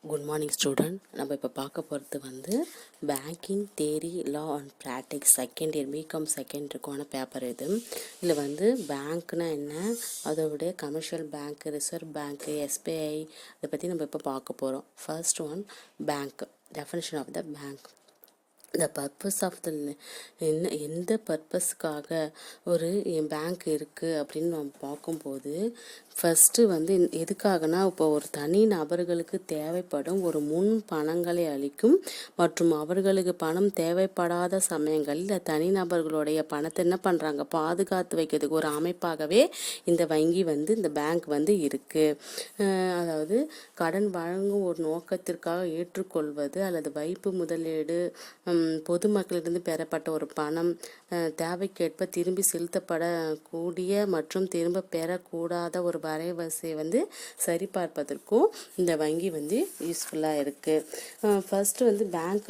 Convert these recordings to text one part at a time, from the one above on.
Good morning student. நம்ம இப்போ பார்க்க போகிறது வந்து banking theory law and practice second year BCom second இருக்கான பேப்பர் இது. இதில் வந்து பேங்க்னா என்ன, அதோடைய commercial bank, reserve bank, SBI இதை பற்றி நம்ம இப்போ பார்க்க போகிறோம். First one bank, definition of the bank. The purpose of the எந்த பர்பஸ்க்காக ஒரு பேங்க் இருக்குது அப்படின்னு நம்ம பார்க்கும்போது ஃபஸ்ட்டு வந்து எதுக்காகனா, இப்போ ஒரு தனி நபர்களுக்கு தேவைப்படும் ஒரு முன் பணங்களை அளிக்கும் மற்றும் அவர்களுக்கு பணம் தேவைப்படாத சமயங்களில் தனிநபர்களுடைய பணத்தை என்ன பண்ணுறாங்க, பாதுகாத்து வைக்கிறதுக்கு ஒரு அமைப்பாகவே இந்த வங்கி வந்து இந்த பேங்க் வந்து இருக்குது. அதாவது கடன் வழங்கும் ஒரு நோக்கத்திற்காக ஏற்றுக்கொள்வது அல்லது வைப்பு முதலீடு, பொதுமக்களிடம் பெறப்பட்ட ஒரு பணம் தேவைக்கேற்ப திரும்பி செலுத்தப்படக்கூடிய மற்றும் திரும்ப பெறக்கூடாத ஒரு வரைவரிசையை வந்து சரிபார்ப்பதற்கும் இந்த வங்கி வந்து யூஸ்ஃபுல்லாக இருக்குது. ஃபர்ஸ்ட் வந்து பேங்க்,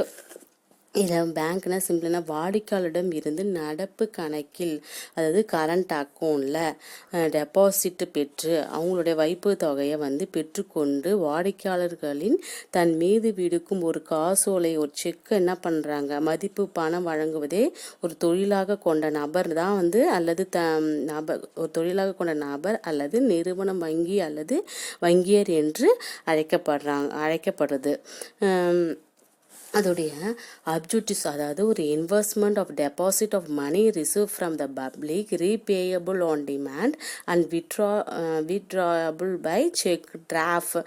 இதில் பேங்க்னா சிம்பிள்னா வாடிக்கையாளரிடம் இருந்து நடப்பு கணக்கில், அதாவது கரண்ட் அக்கௌண்ட்டில் டெபாசிட் பெற்று அவங்களுடைய வைப்பு தொகையை வந்து பெற்றுக்கொண்டு வாடிக்கையாளர்களின் தன் மீது விடுக்கும் ஒரு காசோலை, ஒரு செக் என்ன பண்ணுறாங்க, மதிப்பு பணம் வழங்குவதே ஒரு தொழிலாக கொண்ட நபர் தான் வந்து, அல்லது ஒரு தொழிலாக கொண்ட நபர் அல்லது நிறுவனம், வங்கி அல்லது வங்கியர் என்று அழைக்கப்படுறது. அதோடைய அப்ஜெக்டிவ்ஸ், அதாவது ஒரு investment of deposit of money receive from the public, repayable on demand and withdrawable by cheque, draft,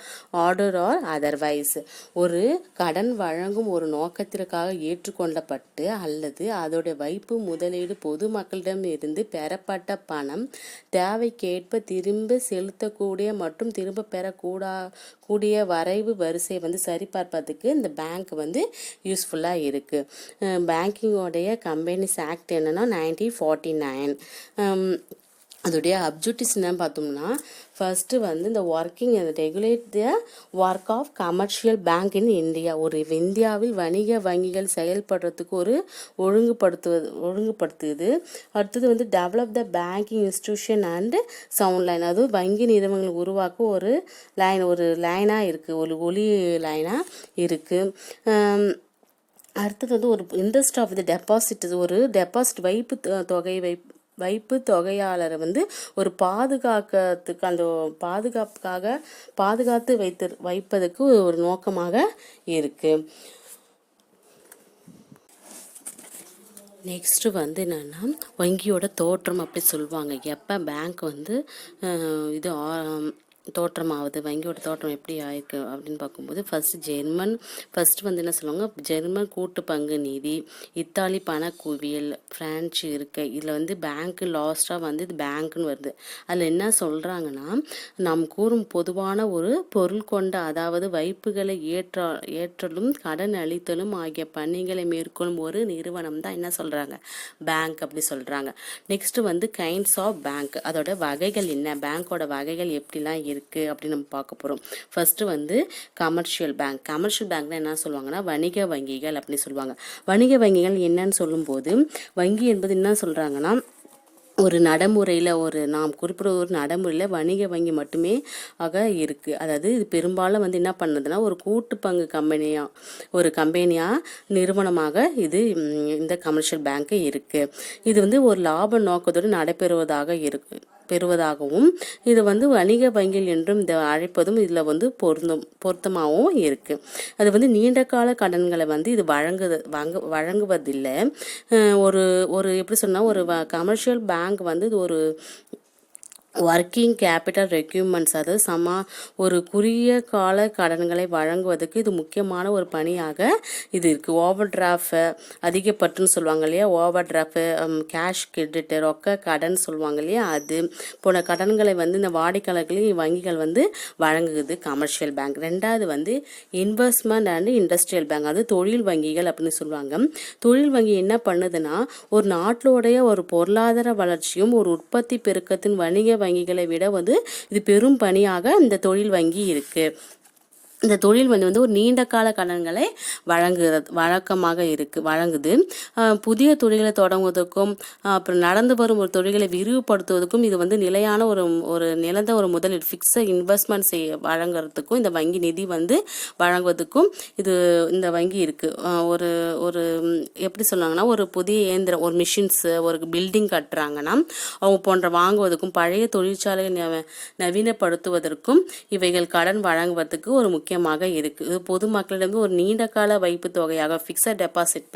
order or otherwise. ஒரு கடன் வழங்கும் ஒரு நோக்கத்திற்காக ஏற்றுக்கொள்ளப்பட்டு அல்லது அதோடைய வைப்பு முதலீடு பொதுமக்களிடம் இருந்து பெறப்பட்ட பணம் தேவைக்கேற்ப திரும்ப செலுத்தக்கூடிய மற்றும் திரும்ப பெறக்கூடிய வரைவு வரிசை வந்து சரிபார்ப்பதுக்கு இந்த பேங்க் வந்து யூஸ்ஃபுல்லாக இருக்குது. பேங்கிங்கோடைய கம்பெனிஸ் ஆக்ட் என்னன்னா 1949. அதோடைய அப்ஜெக்டிவ்ஸ் என்னன்னு பார்த்தோம்னா, ஃபர்ஸ்ட்டு வந்து இந்த working regulate the work of commercial bank in India. ஒரு இந்தியாவில் வணிக வங்கிகள் செயல்படுறதுக்கு ஒரு ஒழுங்குபடுத்துது. அடுத்தது வந்து develop the banking institution and sound line, அதுவும் வங்கி நிறுவனங்கள் உருவாக்க ஒரு லைனாக இருக்குது, ஒரு ஒலி லைனாக இருக்குது. அடுத்தது வந்து ஒரு இன்ட்ரெஸ்ட் ஆஃப் த டெபாசிட், ஒரு டெபாசிட் வைப்பு தொகையாளரை வந்து ஒரு பாதுகாக்கிறதுக்கு, அந்த பாதுகாத்து வைப்பதற்கு ஒரு நோக்கமாக இருக்குது. நெக்ஸ்ட்டு வந்து என்னென்னா வங்கியோட தோற்றம் அப்படி சொல்லுவாங்க. எப்போ பேங்க் வந்து இது தோற்றமாகுது, வங்கியோட தோற்றம் எப்படி ஆயிருக்கு அப்படின்னு பார்க்கும்போது ஃபர்ஸ்ட் வந்து என்ன சொல்லுவாங்க, ஜெர்மன் கூட்டு பங்கு நிதி, இத்தாலி பண குவியல், பிரான்ச்சு இருக்கை. இதில் வந்து பேங்க்கு லாஸ்ட்டாக வந்து இது பேங்க்குன்னு வருது. அதில் என்ன சொல்கிறாங்கன்னா, நாம் கூறும் பொதுவான ஒரு பொருள் கொண்ட, அதாவது வைப்புகளை ஏற்றலும் கடன் அளித்தலும் ஆகிய பணிகளை மேற்கொள்ளும் ஒரு நிறுவனம் தான் என்ன சொல்கிறாங்க, பேங்க் அப்படி சொல்கிறாங்க. நெக்ஸ்ட்டு வந்து கைண்ட்ஸ் ஆஃப் பேங்க், அதோட வகைகள் என்ன, பேங்க்கோட வகைகள் எப்படிலாம் இருக்குது அப்படின்னு நம்ம பார்க்க போகிறோம். ஃபர்ஸ்ட்டு வந்து கமர்ஷியல் பேங்க்னா என்ன சொல்லுவாங்கன்னா வணிக வங்கிகள் அப்படின்னு சொல்லுவாங்க. வணிக வங்கிகள் என்னன்னு சொல்லும்போது, வங்கி என்பது என்ன சொல்கிறாங்கன்னா, ஒரு நடைமுறையில் நாம் குறிப்பிட ஒரு நடைமுறையில் வணிக வங்கி மட்டுமே ஆக இருக்குது. அதாவது இது பெரும்பாலும் வந்து என்ன பண்ணுதுன்னா ஒரு கூட்டு பங்கு கம்பெனியாக நிறுவனமாக இந்த கமர்ஷியல் பேங்க்கு இருக்குது. இது வந்து ஒரு லாப நோக்கத்தோடு பெறுவதாகவும் இது வந்து வணிக வங்கிகள் என்றும் இதை அழைப்பதும் இதில் வந்து பொருத்தமாகவும் இருக்குது. அது வந்து நீண்ட கால கடன்களை வந்து இது வழங்குவதில்லை. ஒரு எப்படி சொன்னால், ஒரு கமர்ஷியல் பேங்க் வந்து இது ஒரு ஒர்க்கிங் கேபிட்டல் ரெக்யூர்மெண்ட்ஸ், அதாவது ஒரு குறுகிய கால கடன்களை வழங்குவதற்கு இது முக்கியமான ஒரு பணியாக இது இருக்குது. ஓவர் டிராஃப்ட் அதிகப்பட்டுன்னு சொல்லுவாங்க இல்லையா, ஓவர் டிராஃப்ட், கேஷ் கிரெடிட், ரொக்க கடன் சொல்லுவாங்க இல்லையா, அது போன கடன்களை வந்து இந்த வாடிக்கையாளர்களுக்கு வங்கிகள் வந்து வழங்குது கமர்ஷியல் பேங்க். ரெண்டாவது வந்து இன்வெஸ்ட்மெண்ட் அண்ட் இண்டஸ்ட்ரியல் பேங்க், அது தொழில் வங்கிகள் அப்படின்னு சொல்லுவாங்க. தொழில் வங்கி என்ன பண்ணுதுன்னா, ஒரு நாட்டினுடைய ஒரு பொருளாதார வளர்ச்சியும் ஒரு உற்பத்தி பெருக்கத்தின் வணிக வங்கிகளை விட வந்து இது பெரும் பணியாக இந்த தொழில் வங்கி இருக்கு. இந்த தொழில் வந்து ஒரு நீண்ட கால கடன்களை வழக்கமாக வழங்குது. புதிய தொழில்களை தொடங்குவதற்கும் அப்புறம் நடந்து வரும் ஒரு தொழில்களை விரிவுபடுத்துவதற்கும் இது வந்து நிலையான ஒரு நிலந்த ஒரு முதலீடு ஃபிக்ஸட் இன்வெஸ்ட்மெண்ட் வழங்குறதுக்கும் இந்த வங்கி நிதி வந்து வழங்குவதற்கும் இந்த வங்கி இருக்கு. ஒரு ஒரு எப்படி சொல்லுவாங்கன்னா, ஒரு புதிய இயந்திரம், ஒரு மிஷின்ஸ், ஒரு பில்டிங் கட்டுறாங்கன்னா அவங்க போன்ற வாங்குவதற்கும் பழைய தொழிற்சாலையை நவீனப்படுத்துவதற்கும் இவைகள் கடன் வழங்குவதற்கு ஒரு முக்கியமாக இருக்கு. பொதுமக்களிடம் ஒரு நீண்ட கால வைப்பு தொகையாக ஃபிக்ஸட் டெபாசிட்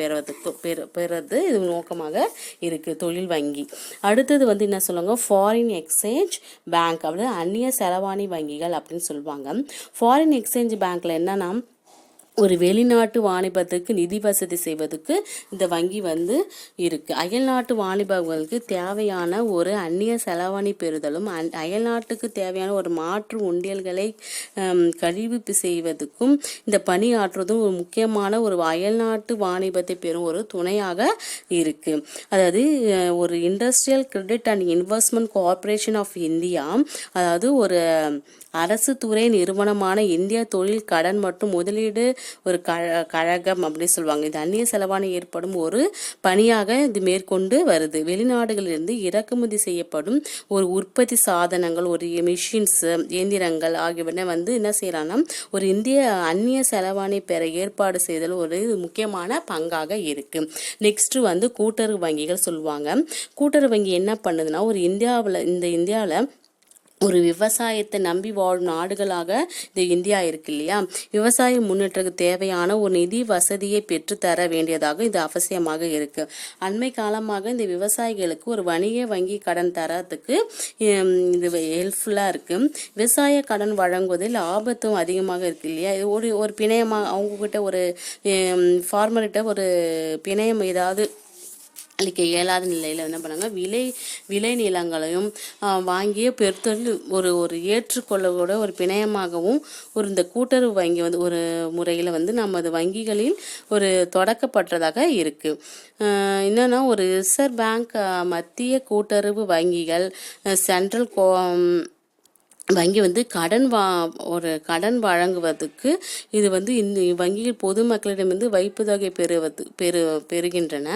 பெறது இது நோக்கமாக இருக்கு தொழில் வங்கி. அடுத்தது வந்து என்ன சொல்லுவாங்க, ஃபாரின் எக்ஸ்சேஞ்ச் பேங்க் அப்படின்னு அந்நிய செலவாணி வங்கிகள் அப்படின்னு சொல்லுவாங்க. ஃபாரின் எக்ஸ்சேஞ்ச் பேங்க்ல என்னன்னா, ஒரு வெளிநாட்டு வாணிபத்துக்கு நிதி வசதி செய்வதற்கு இந்த வங்கி வந்து இருக்கு. அயல்நாட்டு வாணிபங்களுக்கு தேவையான ஒரு அந்நிய செலவாணி பெறுதலும் அயல்நாட்டுக்கு தேவையான ஒரு மாற்று உண்டியல்களை கழிவு செய்வதற்கும் இந்த பணி ஆற்றுவதும் ஒரு முக்கியமான ஒரு அயல்நாட்டு வாணிபத்தை பெறும் ஒரு துணையாக இருக்கு. அதாவது ஒரு industrial credit and investment corporation of India, அதாவது ஒரு அரசு துறை நிறுவனமான இந்திய தொழில் கடன் மற்றும் முதலீடு ஒரு கழகம் அப்படின்னு சொல்லுவாங்க. இது அந்நிய செலவாணி ஏற்படும் ஒரு பணியாக இது மேற்கொண்டு வருது. வெளிநாடுகளிலிருந்து இறக்குமதி செய்யப்படும் ஒரு உற்பத்தி சாதனங்கள், ஒரு மிஷின்ஸ், இயந்திரங்கள் ஆகியவற்றை வந்து என்ன செய்யறாங்கன்னா ஒரு இந்திய அந்நிய செலவாணி பெற ஏற்பாடு செய்தல் ஒரு முக்கியமான பங்காக இருக்கு. நெக்ஸ்ட் வந்து கூட்டுறவு வங்கிகள் சொல்லுவாங்க. கூட்டுறவு வங்கி என்ன பண்ணுதுன்னா, ஒரு இந்தியாவில் ஒரு விவசாயத்தை நம்பி வாழும் நாடுகளாக இந்த இந்தியா இருக்கு இல்லையா, விவசாய முன்னேற்றத்துக்கு தேவையான ஒரு நிதி வசதியை பெற்றுத்தர வேண்டியதாக இது அவசியமாக இருக்கு. அண்மை காலமாக இந்த விவசாயிகளுக்கு ஒரு வணிக வங்கி கடன் தரத்துக்கு இது ஹெல்ப்ஃபுல்லா இருக்கு. விவசாய கடன் வழங்குவதில் ஆபத்தும் அதிகமாக இருக்கு இல்லையா. ஒரு பிணையமாக அவங்க கிட்ட ஒரு ஃபார்மர்கிட்ட ஒரு பிணையம் ஏதாவது அளிக்க இயலாத நிலையில் என்ன பண்ணாங்க, விளை நிலங்களையும் வாங்கிய பெருத்தொழில் ஒரு ஏற்றுக்கொள்ளக்கூட ஒரு பிணையமாகவும் இந்த கூட்டுறவு வங்கி வந்து ஒரு முறையில் வந்து நமது வங்கிகளில் ஒரு தொடக்கப்பட்டதாக இருக்கு. என்னன்னா, ஒரு ரிசர்வ் பேங்க், மத்திய கூட்டுறவு வங்கிகள், சென்ட்ரல் வங்கி வந்து கடன் வழங்குவதற்கு இது வந்து இந்த வங்கிகள் பொதுமக்களிடமிருந்து வைப்பு தொகை பெறுகின்றன.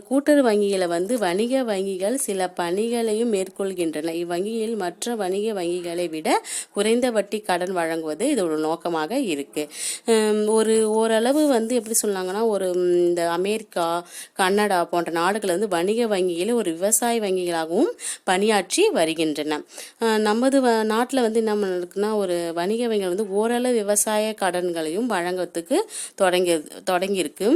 கூட்டுறவு வங்கிகளை வந்து வணிக வங்கிகள் சில பணிகளையும் மேற்கொள்கின்றன. இவ்வங்கியில் மற்ற வணிக வங்கிகளை விட குறைந்த வட்டி கடன் வழங்குவது இதோட நோக்கமாக இருக்கு. ஓரளவு வந்து எப்படி சொன்னாங்கன்னா, இந்த அமெரிக்கா, கனடா போன்ற நாடுகள் வந்து வணிக வங்கியில் ஒரு விவசாய வங்கிகளாகவும் பணியாற்றி வருகின்றன. நமது நாட்டில் வந்து என்ன இருக்குன்னா, ஒரு வணிக வங்கிகள் வந்து ஓரளவு விவசாய கடன்களையும் வழங்குறதுக்கு தொடங்கியிருக்கு.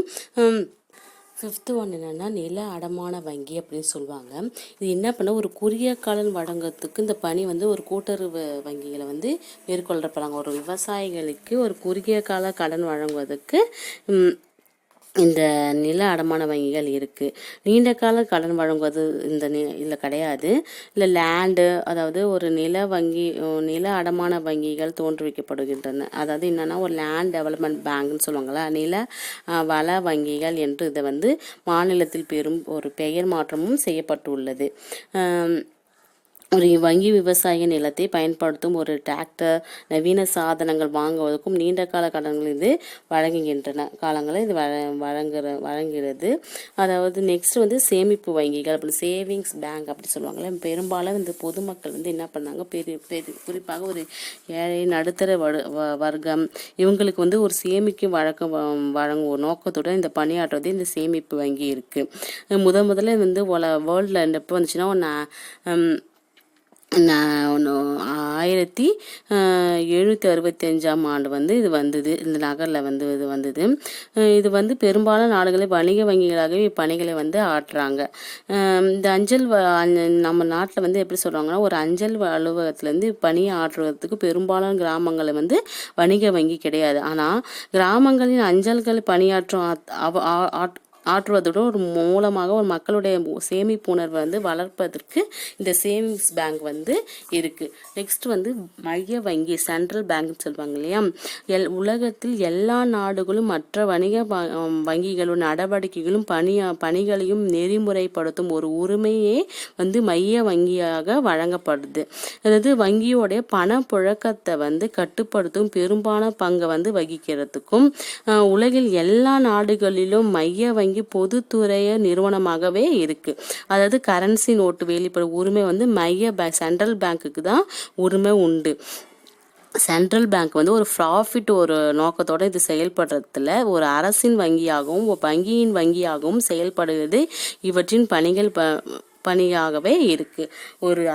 5th ஒன் என்னன்னா, நில அடமான வங்கி அப்படின்னு சொல்லுவாங்க. இது என்ன பண்ண, ஒரு குறுகிய கடன் வழங்குறதுக்கு இந்த பணி வந்து ஒரு கூட்டுறவு வங்கிகளை வந்து மேற்கொள்ளப்படுறாங்க. ஒரு விவசாயிகளுக்கு ஒரு குறுகிய கால கடன் வழங்குவதற்கு இந்த நில அடமான வங்கிகள் இருக்குது. நீண்ட கால கடன் வழங்குவது இதில் கிடையாது. இல்லை லேண்டு, அதாவது ஒரு நில அடமான வங்கிகள் தோற்றுவிக்கப்படுகின்றன. அதாவது என்னென்னா, ஒரு லேண்ட் டெவலப்மெண்ட் பேங்க்னு சொல்லுவாங்களா, நில வள வங்கிகள் என்று இதை வந்து மாநிலத்தில் பெரும் ஒரு பெயர் மாற்றமும் செய்யப்பட்டுள்ளது. ஒரு வங்கி விவசாய நிலத்தை பயன்படுத்தும் ஒரு டிராக்டர், நவீன சாதனங்கள் வாங்குவதற்கும் நீண்ட கால கடன்கள் இது வழங்குகின்றன காலங்களை இது வழங்குகிறது. அதாவது நெக்ஸ்ட் வந்து சேமிப்பு வங்கிகள், அப்படி சேவிங்ஸ் பேங்க் அப்படி சொல்லுவாங்கள்ல. பெரும்பாலும் இந்த பொதுமக்கள் வந்து என்ன பண்ணாங்க, குறிப்பாக ஒரு ஏழை நடுத்தர வர்க்கம் இவங்களுக்கு வந்து ஒரு சேமிக்கும் வழங்கும் ஒரு நோக்கத்துடன் இந்த பணியாற்றுவது இந்த சேமிப்பு வங்கி இருக்கு. முதல்ல வந்து வேர்ல்டில் எப்போ வந்துச்சுன்னா, 1765ஆம் ஆண்டு வந்து இது வந்தது. இந்த நகரில் வந்து இது வந்தது. இது வந்து பெரும்பாலான நாடுகளில் வணிக வங்கிகளாகவே இப்பணிகளை வந்து ஆற்றுறாங்க. இந்த நம்ம நாட்டில் வந்து எப்படி சொல்கிறாங்கன்னா, ஒரு அஞ்சல் அலுவலகத்துலேருந்து பணியை ஆற்றுவதற்கு பெரும்பாலான கிராமங்களில் வந்து வணிக வங்கி கிடையாது. ஆனால் கிராமங்களின் அஞ்சல்கள் பணியாற்றும் ஆற்றுவதோட ஒரு மூலமாக ஒரு மக்களுடைய சேமிப்பு உணர்வை வந்து வளர்ப்பதற்கு இந்த சேவிங்ஸ் பேங்க் வந்து இருக்குது. நெக்ஸ்ட் வந்து மைய வங்கி, சென்ட்ரல் பேங்க்னு சொல்லுவாங்க இல்லையா. உலகத்தில் எல்லா நாடுகளும் மற்ற வணிக வங்கிகளும் நடவடிக்கைகளும் பணிகளையும் நெறிமுறைப்படுத்தும் ஒரு உரிமையே வந்து மைய வங்கியாக வழங்கப்படுது. அதாவது வங்கியோடைய பணப்புழக்கத்தை வந்து கட்டுப்படுத்தும் பெரும்பாலான பங்கை வந்து வகிக்கிறதுக்கும் உலகில் எல்லா நாடுகளிலும் மைய வங்கி பொதுத்துறை நிறுவனமாகவே இருக்கு. அதாவது கரன்சி நோட்டு வெளிப்படும் உரிமை வந்து சென்ட்ரல் பேங்க்குக்கு தான் உரிமை உண்டு. சென்ட்ரல் பேங்க் வந்து ஒரு ப்ராஃபிட் ஒரு நோக்கத்தோட இது செயல்படுறதுல ஒரு அரசின் வங்கியாகவும் ஒரு வங்கியின் வங்கியாகவும் செயல்படுவது இவற்றின் பணியாகவே இருக்கு. ஒரு